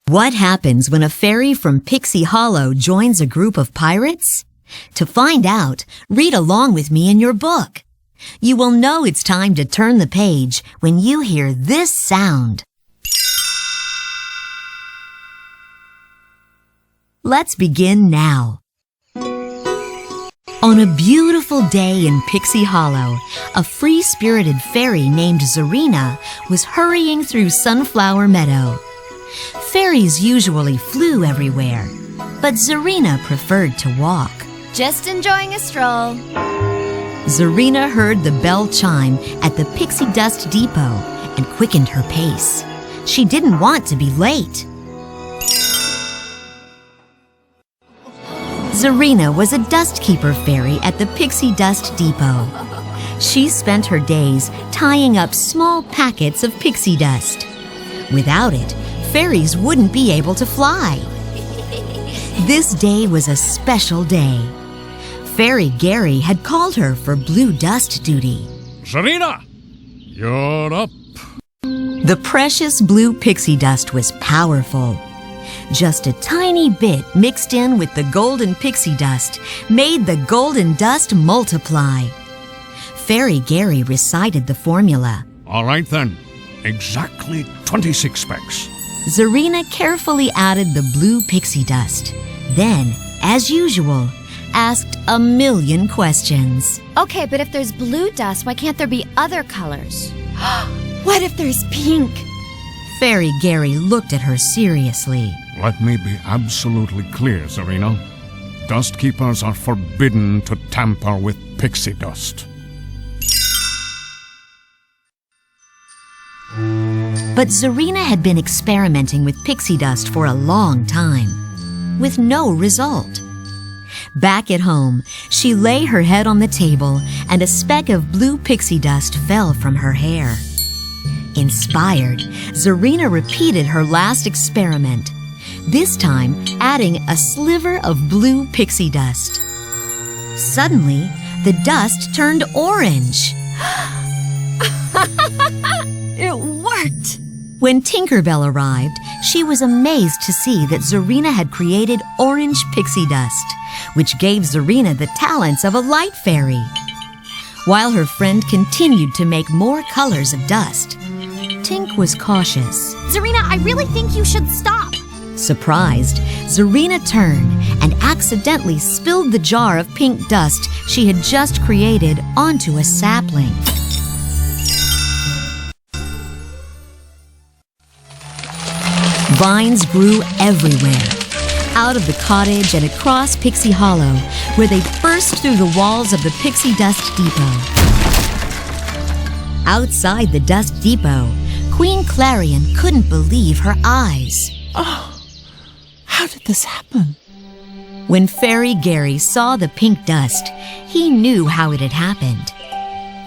What happens when a fairy from Pixie Hollow joins a group of pirates? To find out, read along with me in your book. You will know it's time to turn the page when you hear this sound. Let's begin now. On a beautiful day in Pixie Hollow, a free-spirited fairy named Zarina was hurrying through Sunflower Meadow. Fairies usually flew everywhere, but Zarina preferred to walk. Just enjoying a stroll. Zarina heard the bell chime at the Pixie Dust Depot and quickened her pace. She didn't want to be late. Zarina was a dust keeper fairy at the Pixie Dust Depot. She spent her days tying up small packets of pixie dust. Without it, fairies wouldn't be able to fly. This day was a special day. Fairy Gary had called her for blue dust duty. Zarina, you're up. The precious blue pixie dust was powerful. Just a tiny bit mixed in with the golden pixie dust made the golden dust multiply. Fairy Gary recited the formula. All right then, exactly 26 specks. Zarina carefully added the blue pixie dust. Then, as usual, asked a million questions. Okay, but if there's blue dust, why can't there be other colors? What if there's pink? Fairy Gary looked at her seriously. Let me be absolutely clear, Zarina. Dust keepers are forbidden to tamper with pixie dust. But Zarina had been experimenting with pixie dust for a long time, with no result. Back at home, she lay her head on the table and a speck of blue pixie dust fell from her hair. Inspired, Zarina repeated her last experiment, this time adding a sliver of blue pixie dust. Suddenly, the dust turned orange. It worked! When Tinkerbell arrived, she was amazed to see that Zarina had created orange pixie dust, which gave Zarina the talents of a light fairy. While her friend continued to make more colors of dust, Tink was cautious. Zarina, I really think you should stop. Surprised, Zarina turned and accidentally spilled the jar of pink dust she had just created onto a sapling. Vines grew everywhere, out of the cottage and across Pixie Hollow, where they burst through the walls of the Pixie Dust Depot. Outside the Dust Depot, Queen Clarion couldn't believe her eyes. Oh, how did this happen? When Fairy Gary saw the pink dust, he knew how it had happened.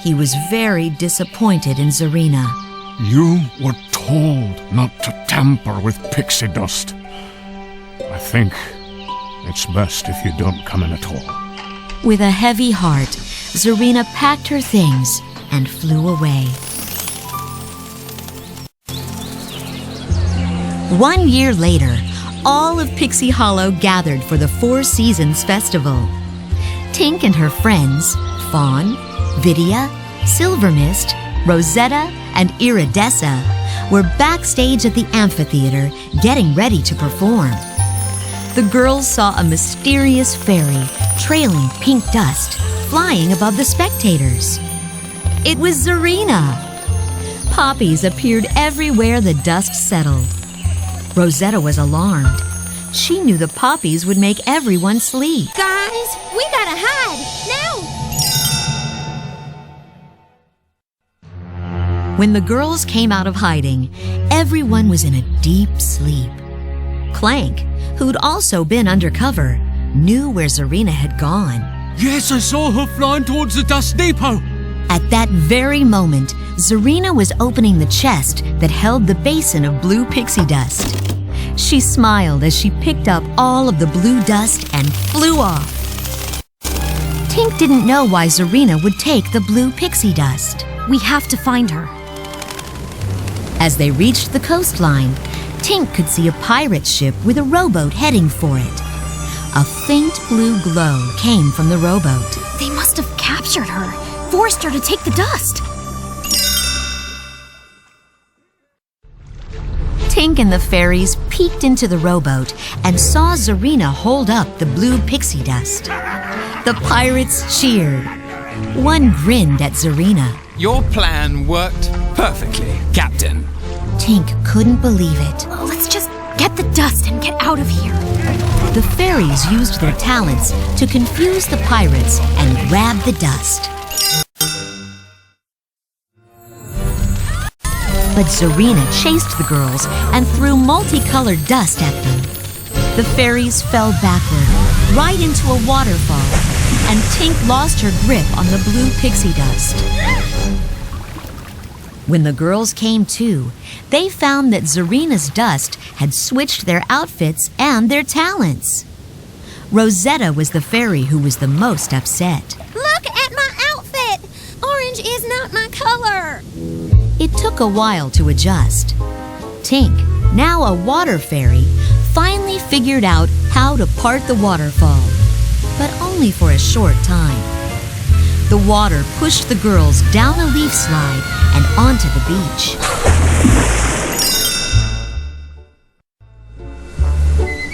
He was very disappointed in Zarina. You were told not to tamper with pixie dust. I think it's best if you don't come in at all. With a heavy heart, Zarina packed her things and flew away. 1 year later, all of Pixie Hollow gathered for the Four Seasons Festival. Tink and her friends, Fawn, Vidya, Silvermist, Rosetta, and Iridessa, were backstage at the amphitheater getting ready to perform. The girls saw a mysterious fairy trailing pink dust flying above the spectators. It was Zarina. Poppies appeared everywhere the dust settled. Rosetta was alarmed. She knew the poppies would make everyone sleep. Guys, we gotta hide, now! When the girls came out of hiding, everyone was in a deep sleep. Clank, who'd also been undercover, knew where Zarina had gone. Yes, I saw her flying towards the dust depot. At that very moment, Zarina was opening the chest that held the basin of blue pixie dust. She smiled as she picked up all of the blue dust and flew off. Tink didn't know why Zarina would take the blue pixie dust. We have to find her. As they reached the coastline, Tink could see a pirate ship with a rowboat heading for it. A faint blue glow came from the rowboat. They must have captured her, forced her to take the dust. Tink and the fairies peeked into the rowboat and saw Zarina hold up the blue pixie dust. The pirates cheered. One grinned at Zarina. Your plan worked perfectly, Captain. Tink couldn't believe it. Let's just get the dust and get out of here. The fairies used their talents to confuse the pirates and grab the dust. But Zarina chased the girls and threw multicolored dust at them. The fairies fell backward, right into a waterfall, and Tink lost her grip on the blue pixie dust. When the girls came to, they found that Zarina's dust had switched their outfits and their talents. Rosetta was the fairy who was the most upset. Look at my outfit! Orange is not my color! It took a while to adjust. Tink, now a water fairy, finally figured out how to part the waterfall, but only for a short time. The water pushed the girls down a leaf slide and onto the beach.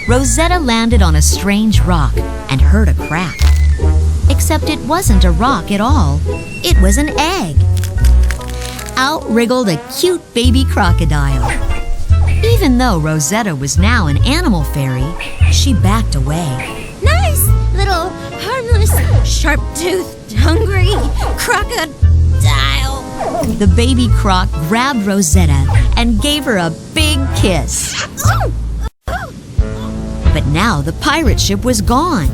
Rosetta landed on a strange rock and heard a crack. Except it wasn't a rock at all. It was an egg. Out wriggled a cute baby crocodile. Even though Rosetta was now an animal fairy, she backed away. Nice little harmless, sharp-toothed, hungry crocodile. The baby croc grabbed Rosetta and gave her a big kiss. But now the pirate ship was gone.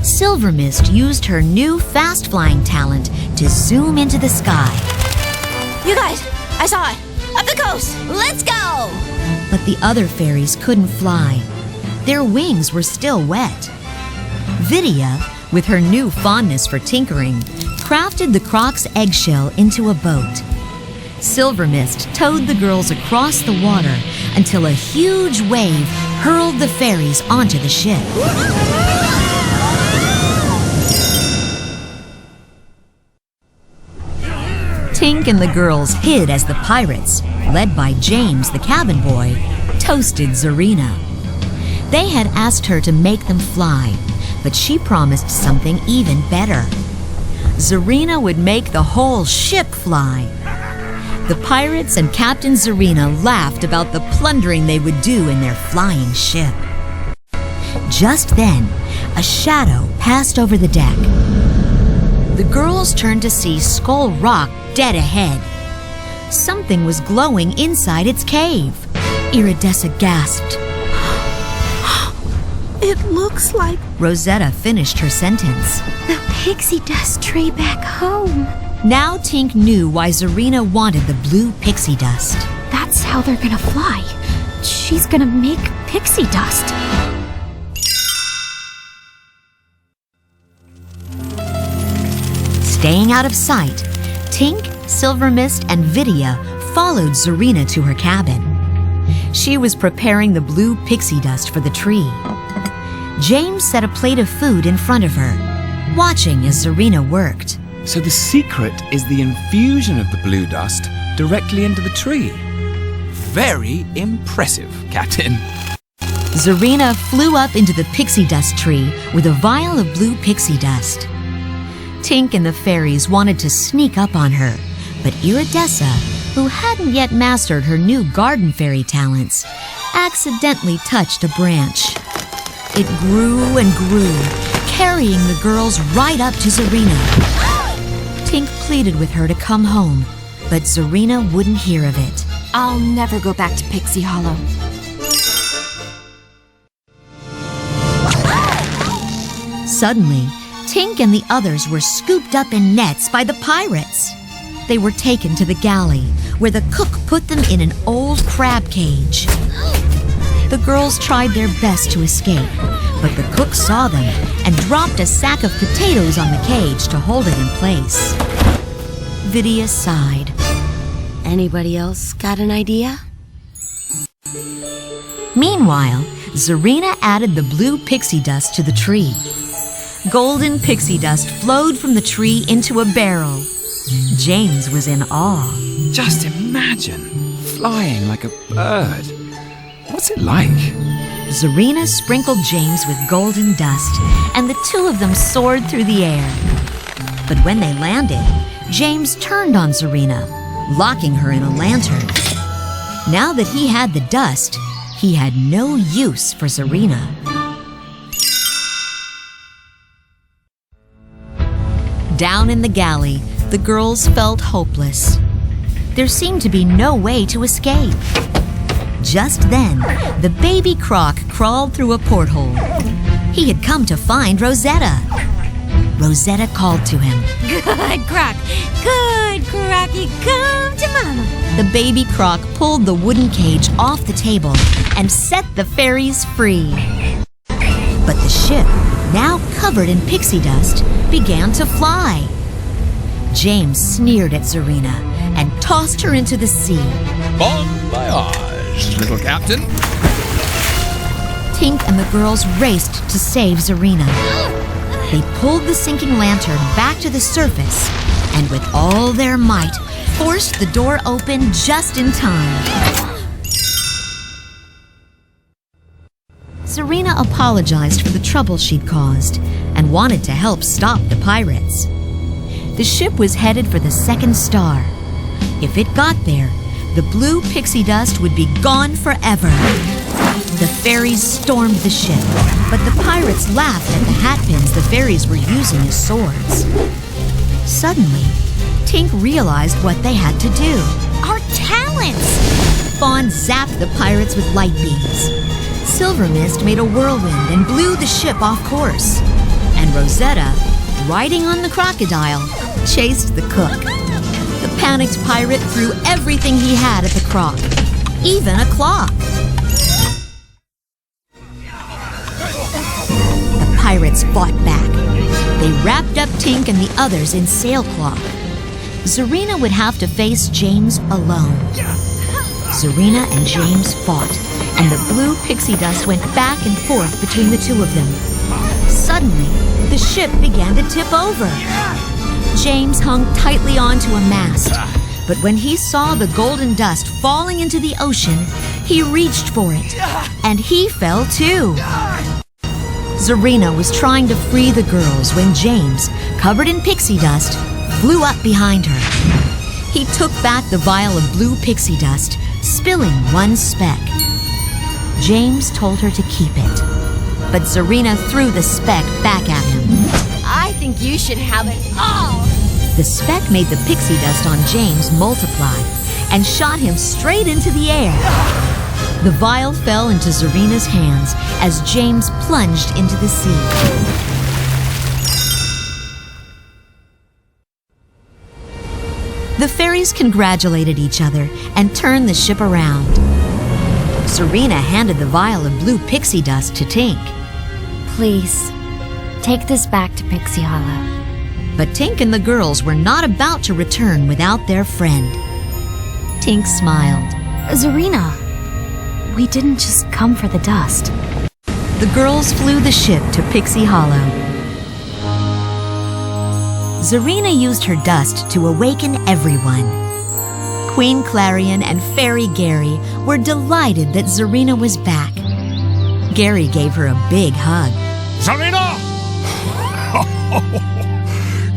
Silver Mist used her new fast-flying talent to zoom into the sky. You guys, I saw it. Up the coast. Let's go! But the other fairies couldn't fly. Their wings were still wet. Vidya, with her new fondness for tinkering, crafted the croc's eggshell into a boat. Silver Mist towed the girls across the water until a huge wave hurled the fairies onto the ship. Tink and the girls hid as the pirates, led by James the cabin boy, toasted Zarina. They had asked her to make them fly, but she promised something even better. Zarina would make the whole ship fly. The pirates and Captain Zarina laughed about the plundering they would do in their flying ship. Just then, a shadow passed over the deck. The girls turned to see Skull Rock dead ahead. Something was glowing inside its cave. Iridessa gasped. It looks like Rosetta finished her sentence. the pixie dust tree back home. Now Tink knew why Zarina wanted the blue pixie dust. That's how they're gonna fly. She's gonna make pixie dust. Staying out of sight, Tink, Silver Mist, and Vidya followed Zarina to her cabin. She was preparing the blue pixie dust for the tree. James set a plate of food in front of her, watching as Zarina worked. So the secret is the infusion of the blue dust directly into the tree. Very impressive, Captain. Zarina flew up into the pixie dust tree with a vial of blue pixie dust. Tink and the fairies wanted to sneak up on her, but Iridessa, who hadn't yet mastered her new garden fairy talents, accidentally touched a branch. It grew and grew, carrying the girls right up to Zarina. Tink pleaded with her to come home, but Zarina wouldn't hear of it. I'll never go back to Pixie Hollow. Suddenly, Tink and the others were scooped up in nets by the pirates. They were taken to the galley, where the cook put them in an old crab cage. The girls tried their best to escape, but the cook saw them and dropped a sack of potatoes on the cage to hold it in place. Vidya sighed. Anybody else got an idea? Meanwhile, Zarina added the blue pixie dust to the tree. Golden pixie dust flowed from the tree into a barrel. James was in awe. Just imagine, flying like a bird. What's it like? Zarina sprinkled James with golden dust, and the two of them soared through the air. But when they landed, James turned on Zarina, locking her in a lantern. Now that he had the dust, he had no use for Zarina. Down in the galley, the girls felt hopeless. There seemed to be no way to escape. Just then, the baby croc crawled through a porthole. He had come to find Rosetta. Rosetta called to him. Good croc, Crocky, come to Mama. The baby croc pulled the wooden cage off the table and set the fairies free. But the ship, now covered in pixie dust, began to fly. James sneered at Zarina and tossed her into the sea. Bon voyage, little captain. Tink and the girls raced to save Zarina. They pulled the sinking lantern back to the surface and with all their might forced the door open just in time. Zarina apologized for the trouble she'd caused and wanted to help stop the pirates. The ship was headed for the second star. If it got there, the blue pixie dust would be gone forever. The fairies stormed the ship, but the pirates laughed at the hatpins the fairies were using as swords. Suddenly, Tink realized what they had to do. Our talents! Fawn zapped the pirates with light beams. Silver Mist made a whirlwind and blew the ship off course. And Rosetta, riding on the crocodile, chased the cook. The panicked pirate threw everything he had at the croc, even a clock. The pirates fought back. They wrapped up Tink and the others in sailcloth. Zarina would have to face James alone. Zarina and James fought, and the blue pixie dust went back and forth between the two of them. Suddenly, the ship began to tip over. James hung tightly onto a mast, but when he saw the golden dust falling into the ocean, he reached for it, and he fell too. Zarina was trying to free the girls when James, covered in pixie dust, flew up behind her. He took back the vial of blue pixie dust, spilling one speck. James told her to keep it, but Zarina threw the speck back at him. I think you should have it all. The speck made the pixie dust on James multiply and shot him straight into the air. The vial fell into Zarina's hands as James plunged into the sea. The fairies congratulated each other and turned the ship around. Zarina handed the vial of blue pixie dust to Tink. Please, take this back to Pixie Hollow. But Tink and the girls were not about to return without their friend. Tink smiled. Zarina, we didn't just come for the dust. The girls flew the ship to Pixie Hollow. Zarina used her dust to awaken everyone. Queen Clarion and Fairy Gary were delighted that Zarina was back. Gary gave her a big hug. Zarina!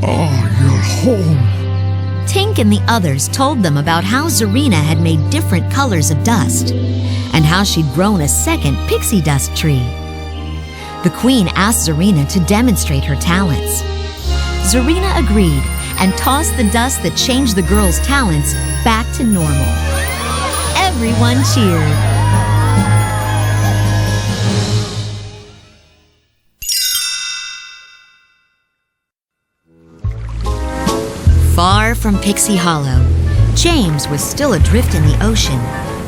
Oh, you're home. Tink and the others told them about how Zarina had made different colors of dust and how she'd grown a second pixie dust tree. The queen asked Zarina to demonstrate her talents. Zarina agreed and tossed the dust that changed the girls' talents back to normal. Everyone cheered. Far from Pixie Hollow, James was still adrift in the ocean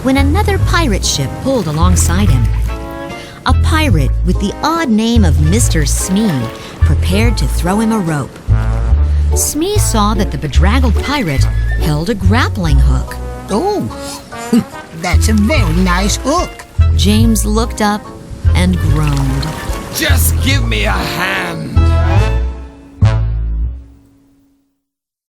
when another pirate ship pulled alongside him. A pirate with the odd name of Mr. Smee prepared to throw him a rope. Smee saw that the bedraggled pirate held a grappling hook. Oh, that's a very nice hook. James looked up and groaned. Just give me a hand.